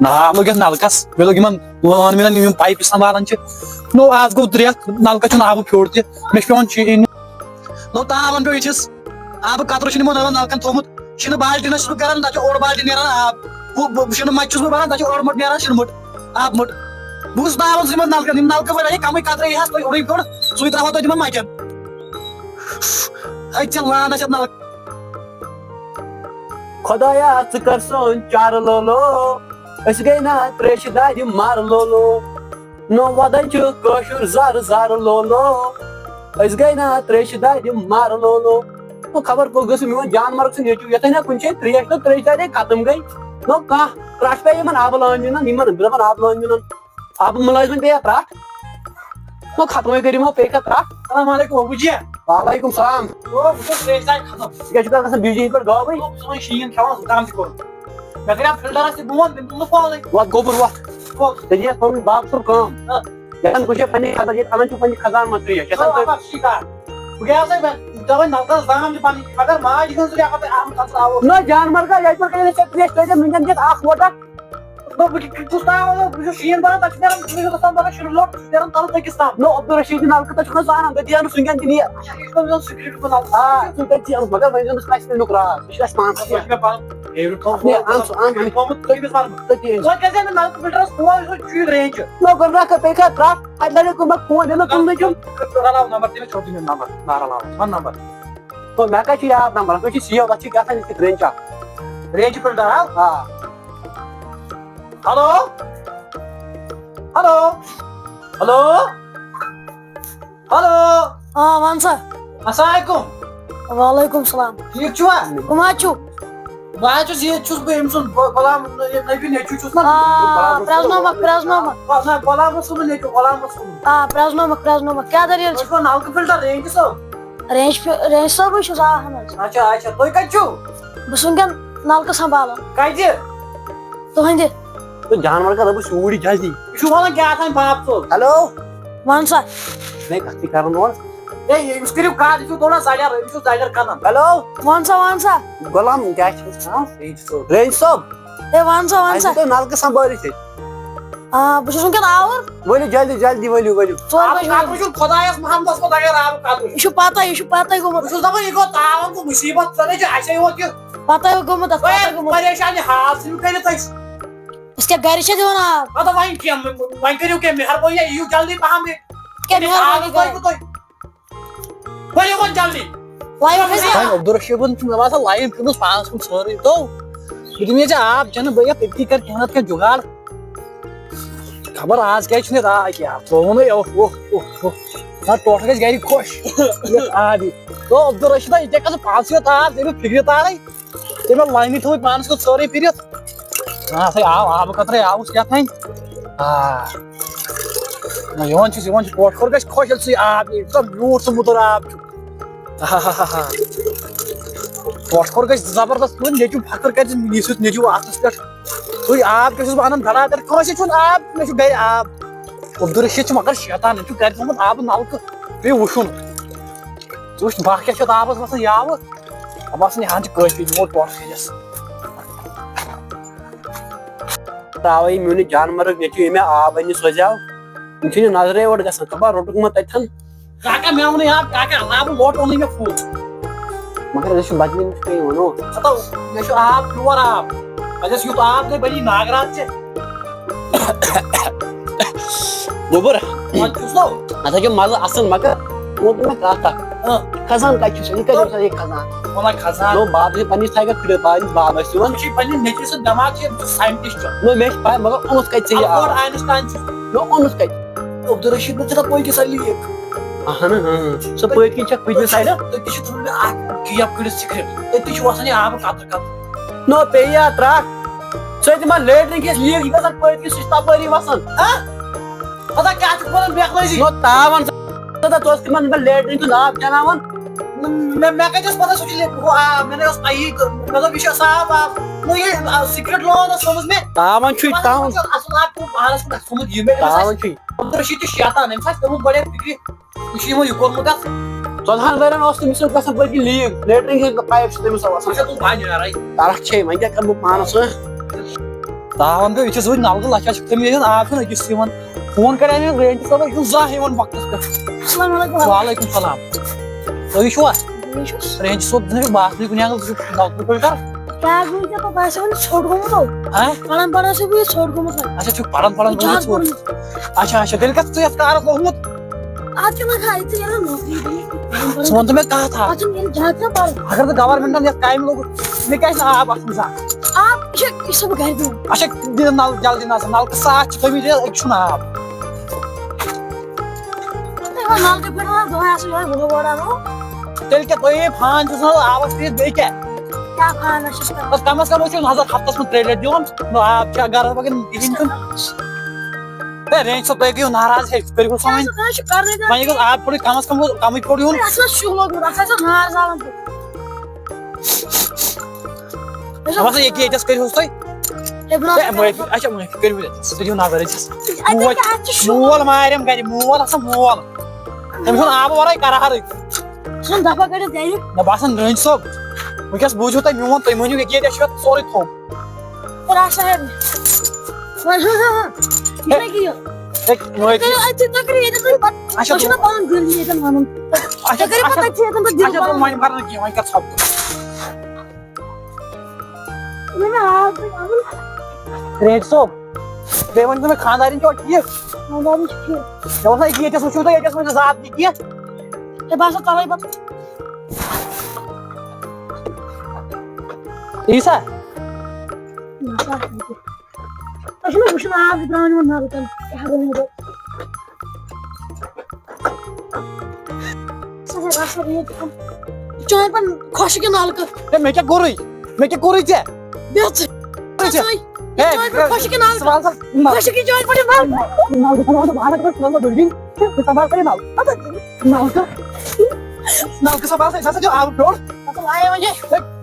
نا لگت نلکس مے لوگ لون ملن یم پائپ سنبھالان نو آج گو 3 رٮ۪تھ نلکس چھُنہٕ آبہٕ پھیوٚر تہِ مےٚ چھُ پیوان چیٖن نو تاون پیو یِتھِس آبہٕ قطرٕ چھُ یِمو نلکن تھوٚمُت شِنہٕ بالٹیٖنس چھُس بہٕ کران تتہِ چھُ اوٚڑ بالٹیٖن نیران آب شِنہٕ مچہِ چھُس بہٕ بران تتہِ چھُ اوٚڑ مٔٹ نیران شِنہٕ مٔٹ آبہٕ مٔٹ بہٕ چھُس داوان یِمن نلکن یِم نلکہٕ وٲلۍ کمٕے قطرٕ یی حظ تُہۍ اوٚڑُے پھیوٚر سُے تراوہو تۄہہِ تِمن مچن اَتہِ ژےٚ لانس یتھ نلکہٕ خۄدایا ژٕ کر سون چارٕ لولو أسۍ گٔے نا تریشہِ دارِ مر لولو نو ودان چھُ کٲشُر زر زر لولو أسۍ گٔے نا تریشہِ دارِ مر لولو خبر کوٚت گٔژھ میون جان مرگ سُنٛد نیٚچوٗ یتھے نا کُنہِ جایہِ تریش تہٕ تریشہِ دارے ختم گٔے نو کانٛہہ ترٛٹھ پیٚیہِ یِمن آبہٕ لٲنۍ نِنن یِمن دپان آبہٕ لٲنۍ نِنن آبہٕ مُلٲزمن پیٚیا ترٛٹھ نو ختمٕے کٔرۍ یِمو پیٚیہِ ترٛٹھ السلام علیکم ابو جی وعلیکم سلام بہٕ چھُس تریش دارِ ختم ژٕ کیٛاہ چھُکھ گژھان بِجلی پٮ۪ٹھ گٲوٕے صُبحن شیٖن کھٮ۪وان زُکام چھُ کوٚرمُت مےٚ کریٛاو فِلٹرس تہِ فون تٔمۍ تُل نہٕ فونٕے وَتھ گوٚبُر وَتھ ژےٚ دِیَتھ پنُن باب سُر کٲم یتھن کُنہِ جایہِ پننہِ خزان ییٚتہِ اَنان چھُ پننہِ خزانہٕ منٛز تریش بہٕ گٔیاسے دپان نلکس دام چھِ پنٕنۍ اگر ماجہِ ہٕنٛز ہٮ۪کو تۄہہِ آبہٕ قطرٕ آوُر نہ جانور کا یتھ پٮ۪ٹھ ژےٚ تریش ترٛٲیزِ وٕنکٮ۪ن دِتھ اکھ لوٹا بہٕ چھُس تراوان بہٕ چھُس شیٖن بران تتہِ چھُ نیران شُرۍ گژھان بران شُرۍ لوٚٹ سُہ چھُ نیران تلہٕ تٔکِس تام نو عبدالرشیٖد نلکہٕ تتھ چھُکھ ژٕ انان تٔتی انُن وٕنکٮ۪ن تہِ نِیہِ سِکرِٹ بناو آ ژٕ تٔتی انُن مگر وۄنۍ زن اَسہِ تمیُک راز سُہ چھُ اَسہِ پانس مےٚ پنُن فیورِٹ تھوٚمُت تٔمِس ونہٕ بہٕ تٔتی توتہِ کٔرۍزِ مےٚ نلکہٕ فِلٹرس فون یُس چیٖز رینج چھُ نو گۄڈٕنیتھ بیٚیہِ کر ترٛٹھ اتہِ لگہِ کوٚرمُت فون دِنہٕ تُلنٕے چھُم رلاو نمبر تٔمِس چھوڑ تٔمِس نمبر نا رلاو ون نمبر مےٚ کتہِ چھُ یاد نمبر تُہۍ چھِ سیو تتھ چھِ کیٛاہ تھام یِتھ رینج اکھ رینج فِلٹر آ ہلو ہلو ہلو ہلو ہاں ون سا السلام علیکم وعلیکم السلام ٹھیٖک چھُوا کٕم حظ چھِو بہٕ حظ چھُس ییٚتہِ چھُس بہٕ أمۍ سُنٛد غلام نبی نیٚچوٗ چھُس نا پرٛزنومکھ نہ غلام رسوٗل نیٚچوٗ غلام رسوٗل آ پرٛزنومکھ کیٛاہ دٔلیٖل تۄہہِ چھِ چھُوا نلکہٕ فِلٹر رینج صٲب رینج صٲبٕے چھُس اہن حظ اچھا اچھا تُہۍ کتہِ چھِو بہٕ چھُس وٕنکٮ۪ن نلکہٕ سنبھالان کتہِ تُہنٛدِ جانور کا دپُس یوٗرۍ جلدی یہِ چھُ ونان کیٛاہ تام باب صٲب ہیلو ون سا مےٚ کتھ تہِ کران اور ہے أمِس کٔرِو کتھ یہِ چھُ تھوڑا زڈٮ۪ر أمِس چھُ زڈٮ۪ر کَران ہیلو ون سا غلام کیٛاہ چھُ أمِس ناو رینج صٲب ہے ون سا اَسہِ تُہۍ نلکہٕ سنبھٲلِتھ ییٚتہِ آ بہٕ چھُس وٕنکٮ۪ن آوُر ؤلِو جلدی جلدی ؤلِو ؤلِو ژور بجے قطرٕ چھُ خۄدایس محمدس منٛز اگر آبہٕ قطرٕ یہِ چھُ پتہ گوٚمُت بہٕ چھُس دپان یہِ گوٚو تاوان گوٚو مُصیبت ژٕ چھِ اَسے یوت یہِ پتہ گوٚمُت اتھ پتہ گوٚمُت پریشانی حال ژھٕنِو کٔرِتھ أسۍ أسۍ کیٛاہ گرِ چھا دِوان آب اَدٕ وۄنۍ کینٛہہ وۄنۍ کٔرِو کینٛہہ مہربٲنی یِیِو جلدی پہم کیٛاہ مہربٲنی تُہۍ ؤلِو وۄنۍ جلدی لایِو کھسہِ عبدالرشیٖدن چھُ مےٚ باسان لایِن پھِرمٕژ پانس کُن سٲرٕے تو بہٕ دِمے ژےٚ آب چٮ۪نہٕ بہٕ یَتھ تٔتی کر کینٛہہ نتہٕ کینٛہہ جُگاڑ خبر آز کیٛازِ چھُنہٕ یَتھ کیٛاہ ترٛووُنٕے نہ ٹوٹھ گژھِ گرِ خۄش یَتھ آب یی تو عبدالرشیٖدا یہِ ژےٚ کھسہٕ پانسٕے یوت آب ژےٚ فِکرِ تارٕے ژےٚ لاینہِ تھٲومٕتۍ پانس کُن سٲرٕے پھِرِتھ سا آو آبہٕ قطرے آوُس کیٛاہ تانۍ یِوان چھُس ٹوٹھ کھور گژھِ خۄش ییٚلہِ سُے آب یی یوٗتاہ میوٗٹھ سُہ مُدُر آب چھُ ٹوٹھ کھور گژھِ زبردست نیٚچوٗ فخر کرِ یہِ سیُت نیٚچوٗ اتھس پٮ۪ٹھ سُے آب کیٛاہ چھُس بہٕ انان برابر کٲنٛسے چھُنہٕ آب مےٚ چھُ گرِ آب عبدالرشیٖد چھُ مگر شیطان أمۍ چھُ گرِ تھوٚمُت آبہٕ نلکہٕ بیٚیہِ وُشُن ژٕ وٕچھ باہ کیٛاہ چھُ اتھ آبس وسان یاوٕ مےٚ باسان یہِ ہن چھِ کٲفی دِمو ٹوٹھ کھٔرِس تراوے میون جانورُک نیٚچوٗ ییٚمۍ مےٚ آب أنہِ سوزیو یِم چھِنہٕ نظرے یورٕ گژھان خبر روٚٹُکھ ما تتھٮ۪ن کاکا مےٚ ووٚنُے آب کاکا آبہٕ لوٹ اوٚنُے مےٚ فُل مگر أسۍ چھِ بدلہِ نِش کٔنۍ وَنو مےٚ چھُ آب پیور آب اَسہِ ٲس یُتھ آب تۄہہِ بٔنی ناگرات ژےٚ گوٚبُر وۄنۍ چھُس نو اتھ چھُ مزٕ اصٕل مگر ووٚن مےٚ کتھ اکھ خزان کتہِ چھُ یہِ کتہِ چھُ یہِ خزان وَنان کھسان نو باب چھِ پننِس تھایہِ کھڑِ پنٕنِس بابس یِوان یہِ چھُ پننہِ نیٚچوِ سُنٛد دٮ۪ماغ چھُ یہِ چھُ ساینٹِسٹ نو مےٚ چھِ پاے مگر اوٚنُتھ کتہِ ژےٚ یہِ البٲرٹ آب آینسٹاین چھُ نو اوٚنُتھ کتہِ عبدالرشیٖدن چھِ تَپٲرۍ کِنۍ سۄ لیک اہن سۄ پٔتۍ کِنۍ چھکھ پٔتمہِ سایڈٕ تٔتی چھِ تھوٚمُت مےٚ اکھ گیپ کٔڑِتھ سِکرِٹ تٔتی چھُ وسان یہِ آبہٕ قطرٕ قطرٕ نو پیٚیہِ یا ترٛٹھ ژٕ دِمہٕ لیٹرِن کِس لیٖک یہِ گژھان پٔتۍ کِنۍ سُہ چھُ تپٲری وسان پتہ کیٛاہ چھُکھ وَنان بیکلٲزی نو تاوان ژٕ اوس تِمن لیٹرِن ہُنٛد آب چلاوان مےٚ کتہِ ٲس پتہ سُہ چھُ ہُہ آب مےٚ نَے ٲس پَیی مےٚ دوٚپ یہِ چھُ صاف آب نو یہِ سِکرِٹ لون ٲس تھٲومٕژ مےٚ تاوان چھُے تاوان اصٕل آب پیوٚو پانس کُن تھوٚمُت یہِ مےٚ تاوان چھُے عبدالرشیٖد چھُ شیطان أمِس آسہِ پیوٚمُت گۄڈٕنیتھ فِکرِ یہِ چھُ یِمو یہِ کوٚرمُت اَتھ ژۄدہن ؤرین اوس تٔمِس ٲس گژھان بٔلکہِ لیٖک لیٹرِنگ ہٕنٛز پایپ چھِ تٔمِس آسان ترکھ چھے وۄنۍ کیٛاہ کرٕ بہٕ پانس تاون پہ یُتھُے صُبحٲے نلکہٕ لچھا چھِ تٔمۍ ییٚلہِ آب چھُنہٕ أکِس یِوان فون کرے مےٚ رینٛج صٲبس یہِ چھُنہٕ زانٛہہ یِوان وقتس پٮ۪ٹھ السلام علیکم وعلیکم سلام تُہۍ چھُوا بہٕ چھُس رینٛج صٲب دِنہٕ باسنٕے کُنہِ انگل ژٕ چھُکھ نلکہٕ پٮ۪ٹھ کر کیٛاہ گوٚو ژےٚ پتہٕ آسہِ وۄنۍ ژھوٚٹ گوٚمُت او پران پران چھُس بہٕ یہِ ژھوٚٹ گوٚمُت وۄنۍ اچھا چھُکھ پران پران زیادٕ گوٚمُت پوٚرمُت اچھا اچھا تیٚلہِ کتھ ژٕ یتھ کارس لوگمُت اتھ کیٛاہ لگان ییٚتہِ ییٚلہِ نوکری ژٕ وَن تہٕ مےٚ کتھ اکھ اتھ چھُنہٕ ییٚلہِ زیادٕ چھےٚ پران اگر ژٕ گورمینٹن یتھ کامہِ لوگُتھ مےٚ کیازِ نہٕ آب آسان زانٛہہ آب یہِ چھُ بہٕ گرِ دِوان اچھا دِ نل جلدی نظر نلکہٕ ساتھ چھِ تھٲومٕتۍ أکۍ چھُنہٕ آب نلکہٕ پٮ۪ٹھ دۄہے آسان یِہوے بُہہ وورٕ انو تیٚلہِ کیٛاہ تُہۍ فان چھُس نہٕ آبس ترٛٲیِتھ بیٚیہِ کیٛاہ کیٛاہ فانس چھُس کران بس کم از کم ٲسِو نظر ہفتس منٛز 3 لٹہِ دِوان آب چھا گرس مگر کِہینۍ چھُنہٕ ہے رینٛج صٲب تُہۍ گٔیِو ناراض ہے کٔرِو حظ وۄنۍ چھُ کرنے وۄنۍ گوٚژھ آب پھوٚٹُے کم از کم گوٚژھ کمٕے پھوٚٹ یُن اَتھ اوس شُہ لوگمُت اَتھ آسہِ نار زالان مےٚ باسان ییٚکیٛاہ ییٚتٮ۪س کٔرِہوس تُہۍ معٲفی اچھا معٲفی کٔرِو ییٚتٮ۪س کٔرِو نظر أتھِس مول ماریم گرِ مول آسان مول تٔمِس چھُنہٕ آبہٕ ورٲے کرہارٕے دفا کٔرِتھ گرِ مےٚ باسان رینٛج صٲب وٕنکٮ۪س بوٗزِو تُہۍ میون تُہۍ مٲنِو ییٚکیٛاہ ییٚتٮ۪س چھُ اَتھ سورُے تھوٚپ راج صاحب معٲفی اچھا چھُنہ پنُن دِل ییٚتٮ۪ن وَنُن اچھا کٔرِو پتہٕ تَتہِ ییٚتٮ۪ن تۄہہِ دِل اچھا وَنُن وۄنۍ کرنہٕ کینٛہہ وۄنۍ کر ژھۄپہٕ آب اَنُن رینٛج صٲب بیٚیہِ ؤنۍتو مےٚ خانٛدارِنۍ چھوا ٹھیٖک خانٛدارنہِ چھِ ٹھیٖک مےٚ باسان ییٚکیٛاہ ییٚتٮ۪س وٕچھِو تُہۍ ییٚتٮ۪س وٕچھِو زیادٕ تہِ کینٛہہ ہے بہٕ آسو تَوَے پتہٕ تی سا تۄہہِ چھُنہ وٕچھُن آب تہِ ترٛاوان یِمن نلکن کیٛاہ گوٚمُت چٲنۍ پن خۄشک یہِ نلکہٕ ہے مےٚ کیٛاہ کوٚرُے مےٚ کیٛاہ کوٚرُے ژےٚ بیٚہہ خۄشک یہِ نلکہٕ خۄشک یہِ چٲنۍ پٲٹھۍ نلکہٕ سنبھال سا یہِ ہسا چھُ آبہٕ پھیوٚر نلکہٕ